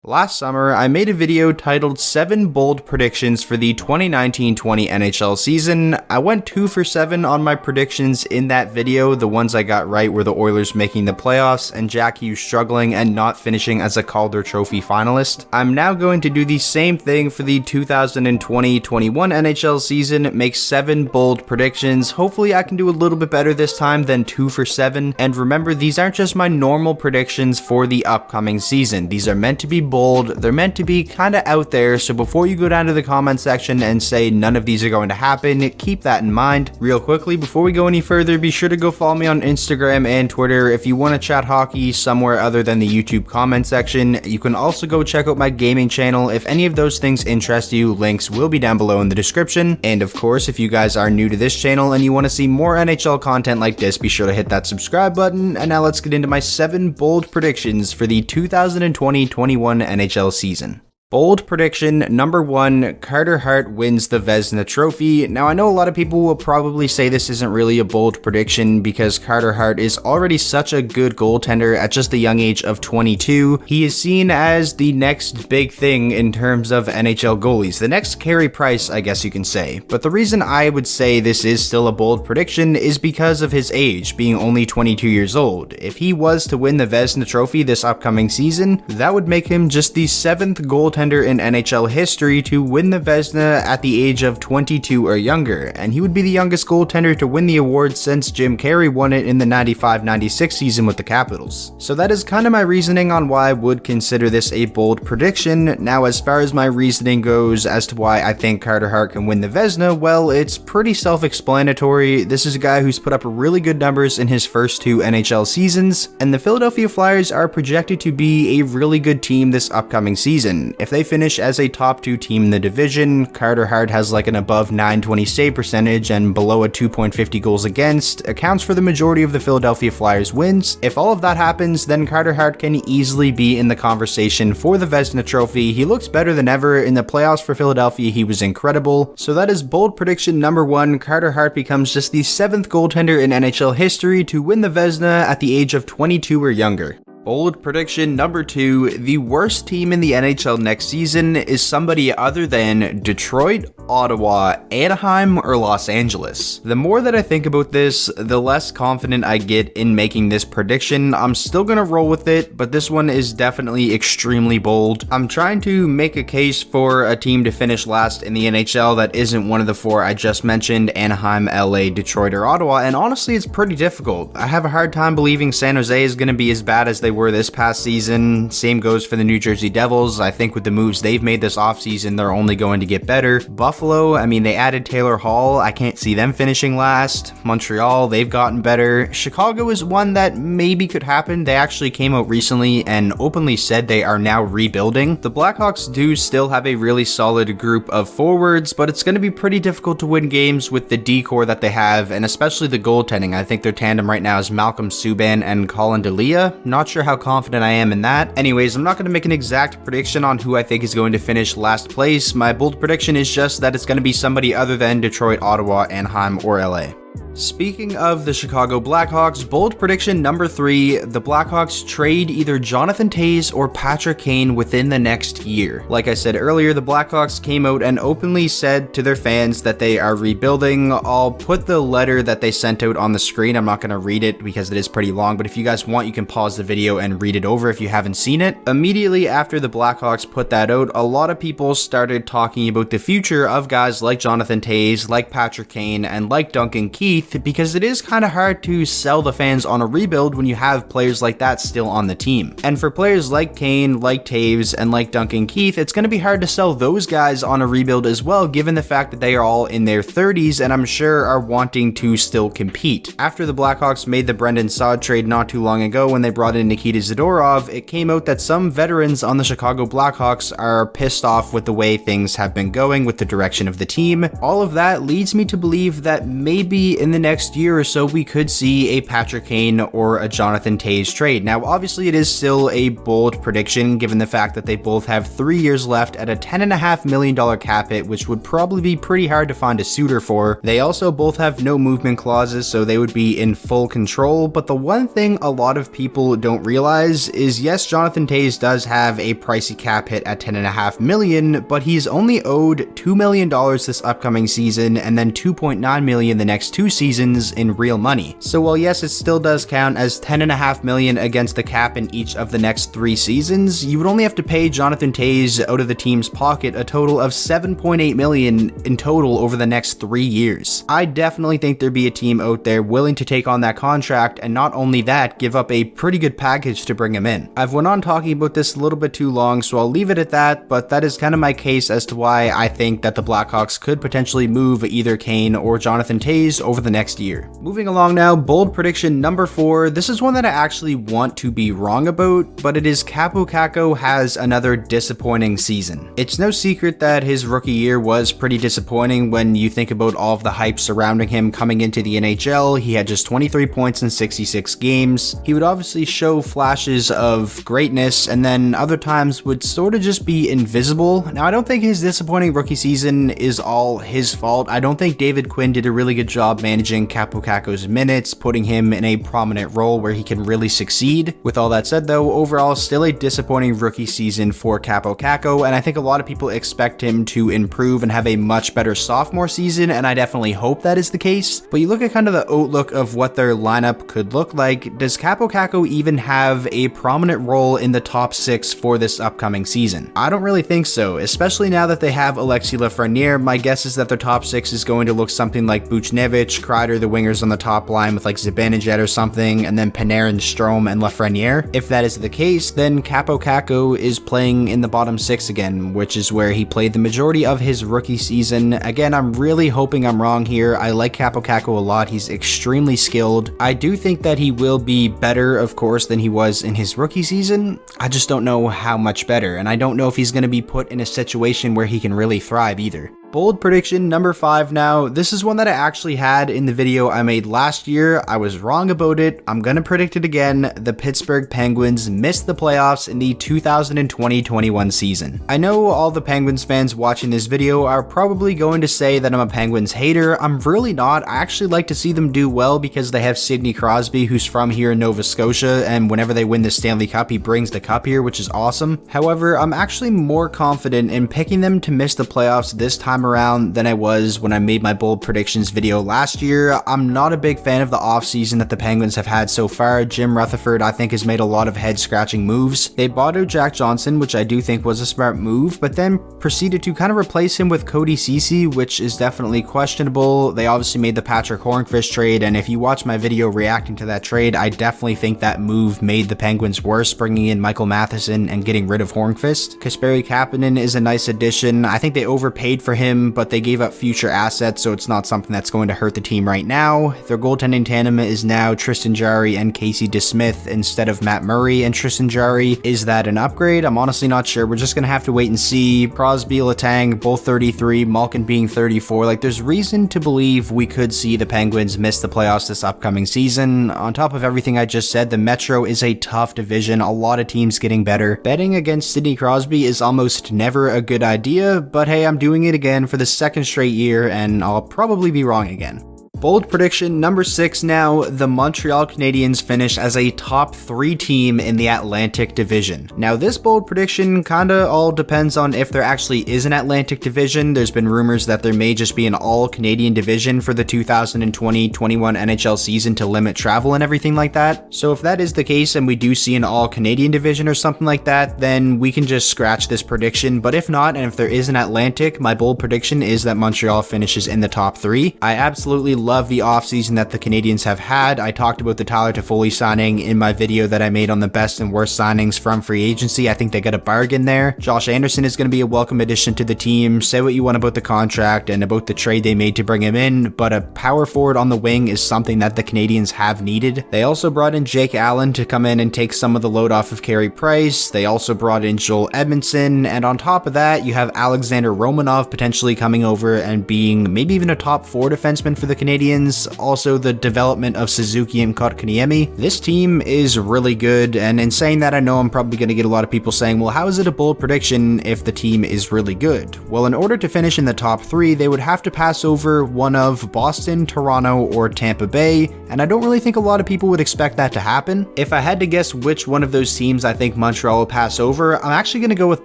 Last summer, I made a video titled 7 Bold Predictions for the 2019-20 NHL season. I went 2 for 7 on my predictions in that video. The ones I got right were the Oilers making the playoffs and Jack Hughes struggling and not finishing as a Calder Trophy finalist. I'm now going to do the same thing for the 2020-21 NHL season, make 7 bold predictions. Hopefully I can do a little bit better this time than 2 for 7. And remember, these aren't just my normal predictions for the upcoming season. These are meant to be bold, they're meant to be kind of out there, so before you go down to the comment section and say none of these are going to happen, keep that in mind. Real quickly, before we go any further, be sure to go follow me on Instagram and Twitter if you want to chat hockey somewhere other than the YouTube comment section. You can also go check out my gaming channel. If any of those things interest you, links will be down below in the description. And of course, if you guys are new to this channel and you want to see more NHL content like this, be sure to hit that subscribe button. And now let's get into my 7 bold predictions for the 2020-21 NHL season. Bold prediction number 1, Carter Hart wins the Vezina trophy. Now I know a lot of people will probably say this isn't really a bold prediction because Carter Hart is already such a good goaltender at just the young age of 22. He is seen as the next big thing in terms of NHL goalies, the next Carey Price, I guess you can say. But the reason I would say this is still a bold prediction is because of his age, being only 22 years old. If he was to win the Vezina trophy this upcoming season, that would make him just the 7th goaltender in NHL history to win the Vezina at the age of 22 or younger, and he would be the youngest goaltender to win the award since Jim Carey won it in the 95-96 season with the Capitals. So that is kind of my reasoning on why I would consider this a bold prediction. Now, as far as my reasoning goes as to why I think Carter Hart can win the Vezina, well, it's pretty self-explanatory. This is a guy who's put up really good numbers in his first 2 NHL seasons, and the Philadelphia Flyers are projected to be a really good team this upcoming season. If they finish as a top 2 team in the division, Carter Hart has like an above 920 save percentage and below a 2.50 goals against, accounts for the majority of the Philadelphia Flyers wins. If all of that happens, then Carter Hart can easily be in the conversation for the Vezina trophy. He looks better than ever. In the playoffs for Philadelphia, he was incredible. So that is bold prediction number 1. Carter Hart becomes just the 7th goaltender in NHL history to win the Vezina at the age of 22 or younger. Bold prediction number 2, the worst team in the NHL next season is somebody other than Detroit, Ottawa, Anaheim, or Los Angeles. The more that I think about this, the less confident I get in making this prediction. I'm still gonna roll with it, but this one is definitely extremely bold. I'm trying to make a case for a team to finish last in the NHL that isn't one of the 4 I just mentioned, Anaheim, LA, Detroit, or Ottawa, and honestly, it's pretty difficult. I have a hard time believing San Jose is gonna be as bad as they were this past season. Same goes for the New Jersey Devils. I think with the moves they've made this offseason, they're only going to get better. Buffalo, I mean, they added Taylor Hall. I can't see them finishing last. Montreal, they've gotten better. Chicago is one that maybe could happen. They actually came out recently and openly said they are now rebuilding. The Blackhawks do still have a really solid group of forwards, but it's going to be pretty difficult to win games with the D-core that they have, and especially the goaltending. I think their tandem right now is Malcolm Subban and Colin Delia. Not sure how confident I am in that. Anyways, I'm not going to make an exact prediction on who I think is going to finish last place. My bold prediction is just that it's going to be somebody other than Detroit, Ottawa, Anaheim, or LA. Speaking of the Chicago Blackhawks, bold prediction number 3, the Blackhawks trade either Jonathan Toews or Patrick Kane within the next year. Like I said earlier, the Blackhawks came out and openly said to their fans that they are rebuilding. I'll put the letter that they sent out on the screen. I'm not going to read it because it is pretty long, but if you guys want, you can pause the video and read it over if you haven't seen it. Immediately after the Blackhawks put that out, a lot of people started talking about the future of guys like Jonathan Toews, like Patrick Kane, and like Duncan Keith, because it is kind of hard to sell the fans on a rebuild when you have players like that still on the team. And for players like Kane, like Toews, and like Duncan Keith, it's going to be hard to sell those guys on a rebuild as well, given the fact that they are all in their 30s and I'm sure are wanting to still compete. After the Blackhawks made the Brendan Saad trade not too long ago when they brought in Nikita Zadorov, it came out that some veterans on the Chicago Blackhawks are pissed off with the way things have been going with the direction of the team. All of that leads me to believe that maybe in in the next year or so, we could see a Patrick Kane or a Jonathan Toews trade. Now, obviously, it is still a bold prediction given the fact that they both have 3 years left at a $10.5 million cap hit, which would probably be pretty hard to find a suitor for. They also both have no movement clauses, so they would be in full control. But the one thing a lot of people don't realize is, yes, Jonathan Toews does have a pricey cap hit at $10.5 million, but he's only owed $2 million this upcoming season and then $2.9 million the next 2 seasons in real money. So while yes, it still does count as $10.5 million against the cap in each of the next 3 seasons, you would only have to pay Jonathan Toews out of the team's pocket a total of $7.8 million in total over the next 3 years. I definitely think there'd be a team out there willing to take on that contract, and not only that, give up a pretty good package to bring him in. I've went on talking about this a little bit too long, so I'll leave it at that, but that is kind of my case as to why I think that the Blackhawks could potentially move either Kane or Jonathan Toews over the next year. Moving along now, bold prediction number 4. This is one that I actually want to be wrong about, but it is Kaapo Kakko has another disappointing season. It's no secret that his rookie year was pretty disappointing when you think about all of the hype surrounding him coming into the NHL. He had just 23 points in 66 games. He would obviously show flashes of greatness, and then other times would sort of just be invisible. Now, I don't think his disappointing rookie season is all his fault. I don't think David Quinn did a really good job managing Kaapo Kakko's minutes, putting him in a prominent role where he can really succeed. With all that said though, overall still a disappointing rookie season for Kaapo Kakko, and I think a lot of people expect him to improve and have a much better sophomore season, and I definitely hope that is the case. But you look at kind of the outlook of what their lineup could look like, does Kaapo Kakko even have a prominent role in the top 6 for this upcoming season? I don't really think so, especially now that they have Alexis Lafreniere. My guess is that their top 6 is going to look something like Buchnevich, Kreider, the wingers on the top line with like Zibanejad or something, and then Panarin, Strome, and Lafreniere. If that is the case, then Kaapo Kakko is playing in the bottom 6 again, which is where he played the majority of his rookie season. Again, I'm really hoping I'm wrong here. I like Kaapo Kakko a lot. He's extremely skilled. I do think that he will be better, of course, than he was in his rookie season. I just don't know how much better, and I don't know if he's going to be put in a situation where he can really thrive either. Bold prediction number 5 now. This is one that I actually had in the video I made last year. I was wrong about it. I'm gonna predict it again. The Pittsburgh Penguins missed the playoffs in the 2020-21 season. I know all the Penguins fans watching this video are probably going to say that I'm a Penguins hater. I'm really not. I actually like to see them do well because they have Sidney Crosby, who's from here in Nova Scotia, and whenever they win the Stanley Cup, he brings the cup here, which is awesome. However, I'm actually more confident in picking them to miss the playoffs this time around than I was when I made my bold predictions video last year. I'm not a big fan of the offseason that the Penguins have had so far. Jim Rutherford, I think, has made a lot of head-scratching moves. They bought out Jack Johnson, which I do think was a smart move, but then proceeded to kind of replace him with Cody Ceci, which is definitely questionable. They obviously made the Patrick Hornqvist trade, and if you watch my video reacting to that trade, I definitely think that move made the Penguins worse, bringing in Michael Matheson and getting rid of Hornqvist. Kasperi Kapanen is a nice addition. I think they overpaid for him, but they gave up future assets, so it's not something that's going to hurt the team right now. Their goaltending tandem is now Tristan Jarry and Casey DeSmith instead of Matt Murray and Tristan Jarry. Is that an upgrade? I'm honestly not sure. We're just going to have to wait and see. Crosby, Letang, both 33, Malkin being 34. Like, there's reason to believe we could see the Penguins miss the playoffs this upcoming season. On top of everything I just said, the Metro is a tough division. A lot of teams getting better. Betting against Sidney Crosby is almost never a good idea, but hey, I'm doing it again for the second straight year, and I'll probably be wrong again. Bold prediction number 6 now. The Montreal Canadiens finish as a top 3 team in the Atlantic Division. Now, this bold prediction kinda all depends on if there actually is an Atlantic Division. There's been rumors that there may just be an all-Canadian division for the 2020-21 NHL season to limit travel and everything like that. So if that is the case and we do see an all-Canadian division or something like that, then we can just scratch this prediction. But if not, and if there is an Atlantic, my bold prediction is that Montreal finishes in the top 3. I absolutely love the offseason that the Canadiens have had. I talked about the Tyler Toffoli signing in my video that I made on the best and worst signings from free agency. I think they got a bargain there. Josh Anderson is going to be a welcome addition to the team. Say what you want about the contract and about the trade they made to bring him in, but a power forward on the wing is something that the Canadiens have needed. They also brought in Jake Allen to come in and take some of the load off of Carey Price. They also brought in Joel Edmondson, and on top of that, you have Alexander Romanov potentially coming over and being maybe even a top 4 defenseman for the Canadiens. Canadiens, also the development of Suzuki and Kotkaniemi. This team is really good, and in saying that, I know I'm probably going to get a lot of people saying, well, how is it a bold prediction if the team is really good? Well, in order to finish in the top 3, they would have to pass over one of Boston, Toronto, or Tampa Bay, and I don't really think a lot of people would expect that to happen. If I had to guess which one of those teams I think Montreal will pass over, I'm actually going to go with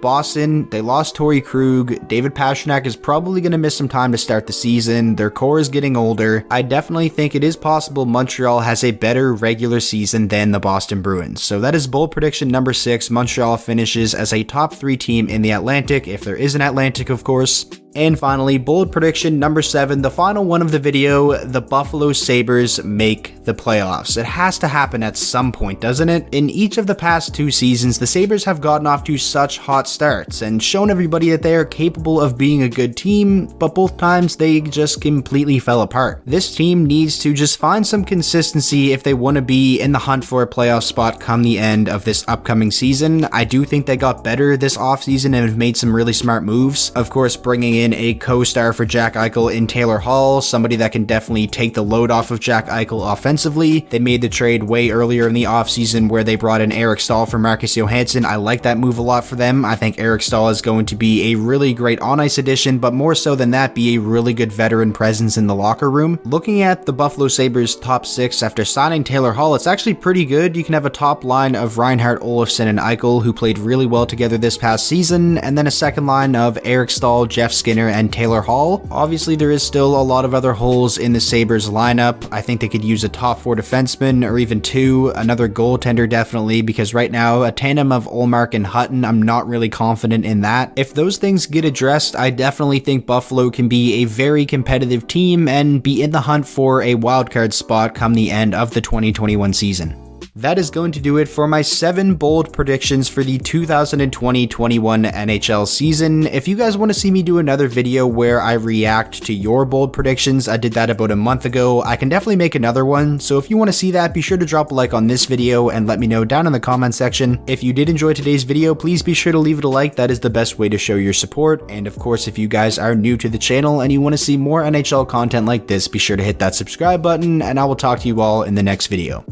Boston. They lost Torrey Krug. David Pastrnak is probably going to miss some time to start the season. Their core is getting older. I definitely think it is possible Montreal has a better regular season than the Boston Bruins. So that is bold prediction number 6. Montreal finishes as a top 3 team in the Atlantic, if there is an Atlantic, of course. And finally, bold prediction number 7, the final one of the video, the Buffalo Sabres make the playoffs. It has to happen at some point, doesn't it? In each of the past 2 seasons, the Sabres have gotten off to such hot starts and shown everybody that they are capable of being a good team, but both times they just completely fell apart. This team needs to just find some consistency if they want to be in the hunt for a playoff spot come the end of this upcoming season. I do think they got better this offseason and have made some really smart moves. Of course, bringing in a co-star for Jack Eichel in Taylor Hall, somebody that can definitely take the load off of Jack Eichel offensively. They made the trade way earlier in the offseason where they brought in Eric Stahl for Marcus Johansson. I like that move a lot for them. I think Eric Stahl is going to be a really great on-ice addition, but more so than that, be a really good veteran presence in the locker room. Looking at the Buffalo Sabres top 6 after signing Taylor Hall, it's actually pretty good. You can have a top line of Reinhart, Olofsson, and Eichel, who played really well together this past season, and then a second line of Eric Stahl, Jeff Skinner, and Taylor Hall. Obviously, there is still a lot of other holes in the Sabres lineup. I think they could use a top 4 defenseman or even 2, another goaltender definitely, because right now a tandem of Ullmark and Hutton, I'm not really confident in that. If those things get addressed, I definitely think Buffalo can be a very competitive team and be in the hunt for a wildcard spot come the end of the 2021 season. That is going to do it for my 7 bold predictions for the 2020-21 NHL season. If you guys want to see me do another video where I react to your bold predictions, I did that about a month ago. I can definitely make another one, so if you want to see that, be sure to drop a like on this video and let me know down in the comment section. If you did enjoy today's video, please be sure to leave it a like. That is the best way to show your support. And of course, if you guys are new to the channel and you want to see more NHL content like this, be sure to hit that subscribe button, and I will talk to you all in the next video.